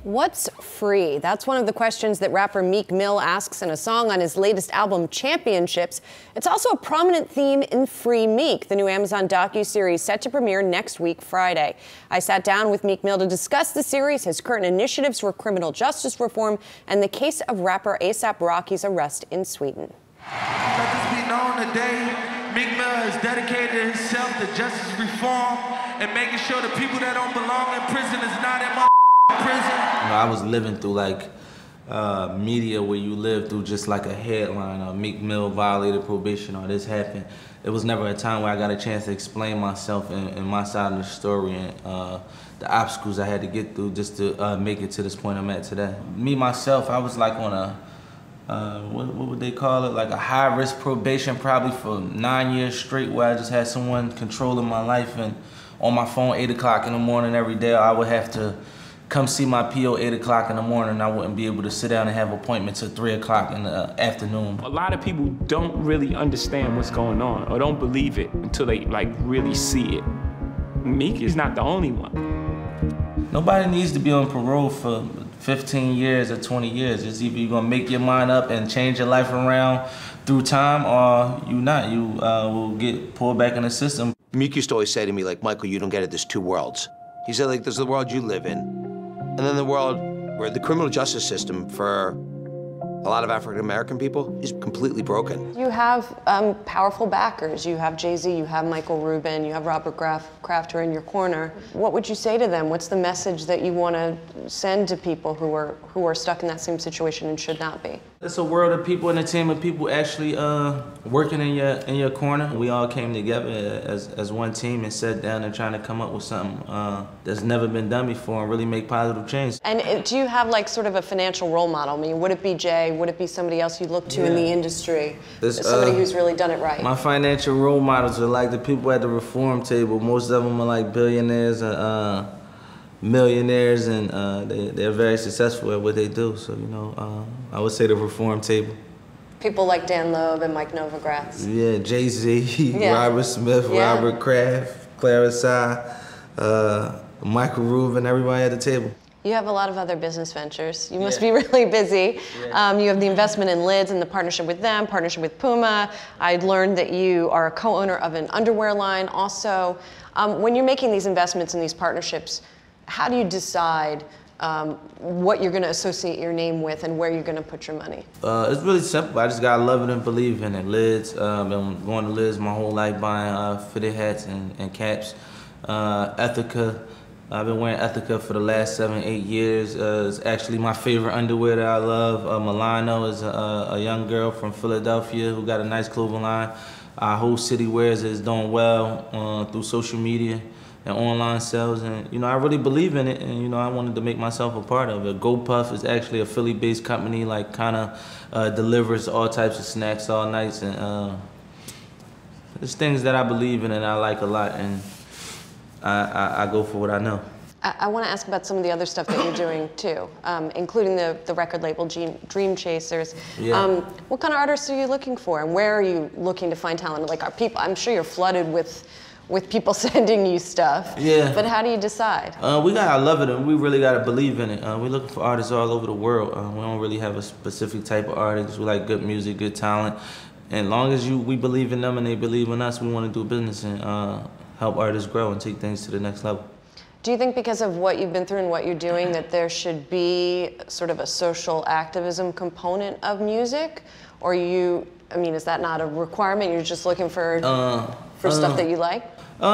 What's free? That's one of the questions that rapper Meek Mill asks in a song on his latest album, Championships. It's also a prominent theme in Free Meek, the new Amazon docuseries set to premiere next week, Friday. I sat down with Meek Mill to discuss the series, his current initiatives for criminal justice reform, and the case of rapper A$AP Rocky's arrest in Sweden. Let this be known today, Meek Mill has dedicated himself to justice reform and making sure the people that don't belong in prison is not in my prison. You know, I was living through like media where you live through just like a headline, Meek Mill violated probation or this happened. It was never a time where I got a chance to explain myself and my side of the story and the obstacles I had to get through just to make it to this point I'm at today. Me, myself, I was like on a, what would they call it? Like a high-risk probation probably for 9 years straight where I just had someone controlling my life, and on my phone 8 o'clock in the morning every day I would have to come see my PO 8 o'clock in the morning. I wouldn't be able to sit down and have appointments at 3 o'clock in the afternoon. A lot of people don't really understand what's going on or don't believe it until they like really see it. Meek is not the only one. Nobody needs to be on parole for 15 years or 20 years. It's either you're gonna make your mind up and change your life around through time, or you not. You will get pulled back in the system. Meek used to always say to me, like, Michael, you don't get it, there's two worlds. He said, like, there's the world you live in, and then the world where the criminal justice system for a lot of African-American people is completely broken. You have powerful backers. You have Jay-Z, you have Michael Rubin, you have Robert Kraft who are in your corner. What would you say to them? What's the message that you want to send to people who are stuck in that same situation and should not be? It's a world of people and a team of people actually working in your corner. We all came together as one team and sat down and trying to come up with something that's never been done before and really make positive change. And do you have like sort of a financial role model? I mean, would it be Jay? Would it be somebody else you look to in the industry? Somebody who's really done it right? My financial role models are like the people at the reform table. Most of them are like billionaires and millionaires, and they're very successful at what they do. So, you know, I would say the reform table. People like Dan Loeb and Mike Novogratz. Yeah, Jay-Z, Robert Smith, Robert Kraft, Clara Sy, Michael Rubin, everybody at the table. You have a lot of other business ventures. You must be really busy. You have the investment in Lids and the partnership with them, partnership with Puma. I learned that you are a co-owner of an underwear line also. When you're making these investments in these partnerships, how do you decide what you're going to associate your name with and where you're going to put your money? It's really simple. I just got to love it and believe in it. Lids, I've been going to Lids my whole life, buying fitted hats and caps. Ethica, I've been wearing Ethica for the last 7-8 years. It's actually my favorite underwear that I love. Milano is a young girl from Philadelphia who got a nice clothing line. Our whole city wears it. It's doing well through social media and online sales, and you know, I really believe in it, and you know, I wanted to make myself a part of it. GoPuff is actually a Philly-based company, like kind of delivers all types of snacks all nights, and it's things that I believe in and I like a lot, and I go for what I know. I want to ask about some of the other stuff that you're doing too, including the record label Dream Chasers. What kind of artists are you looking for, and where are you looking to find talent? Like, are people? I'm sure you're flooded with people sending you stuff. But how do you decide? We gotta love it, and we really gotta believe in it. We're looking for artists all over the world. We don't really have a specific type of artist. We like good music, good talent. And as long as we believe in them and they believe in us, we want to do business and help artists grow and take things to the next level. Do you think because of what you've been through and what you're doing that there should be sort of a social activism component of music? Or I mean, is that not a requirement? You're just looking for stuff that you like?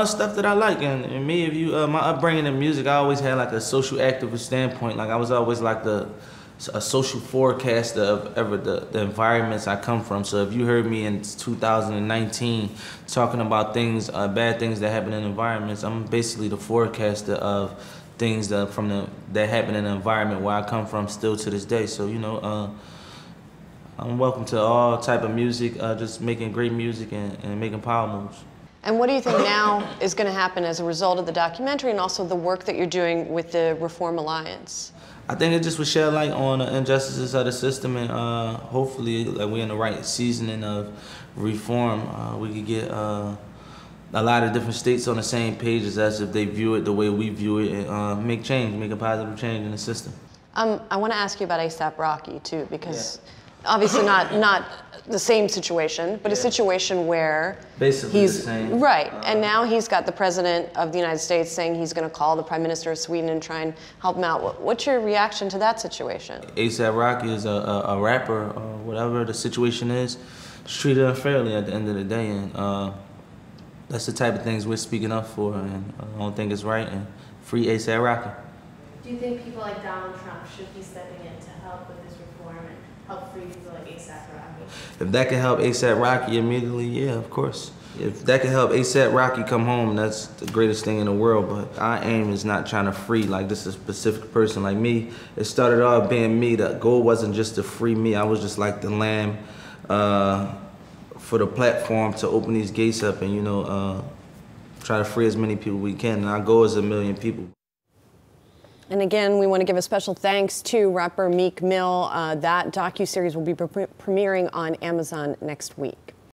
Stuff that I like, and me, if you, my upbringing in music, I always had like a social activist standpoint. Like I was always like a social forecaster of the environments I come from. So if you heard me in 2019 talking about things, bad things that happen in environments, I'm basically the forecaster of things that happen in the environment where I come from still to this day. So, you know, I'm welcome to all type of music, just making great music and making power moves. And what do you think now is going to happen as a result of the documentary and also the work that you're doing with the Reform Alliance? I think it just would shed light on the injustices of the system, and hopefully, like, we're in the right seasoning of reform. We could get a lot of different states on the same page as if they view it the way we view it, and make a positive change in the system. I want to ask you about A$AP Rocky too, because obviously not the same situation, but a situation where basically he's the same. Right, and now he's got the president of the United States saying he's going to call the prime minister of Sweden and try and help him out. What's your reaction to that situation? A$AP Rocky is a rapper, or whatever the situation is. It's treated unfairly at the end of the day, and that's the type of things we're speaking up for, and I don't think it's right. And free A$AP Rocky. Do you think people like Donald Trump should be stepping in to help with this reform and help free people like A$AP Rocky? If that can help A$AP Rocky immediately, yeah, of course. If that can help A$AP Rocky come home, that's the greatest thing in the world. But our aim is not trying to free like this is a specific person like me. It started off being me. The goal wasn't just to free me. I was just like the lamb for the platform to open these gates up and, you know, try to free as many people we can. And our goal is 1 million people. And again, we want to give a special thanks to rapper Meek Mill. That docuseries will be premiering on Amazon next week.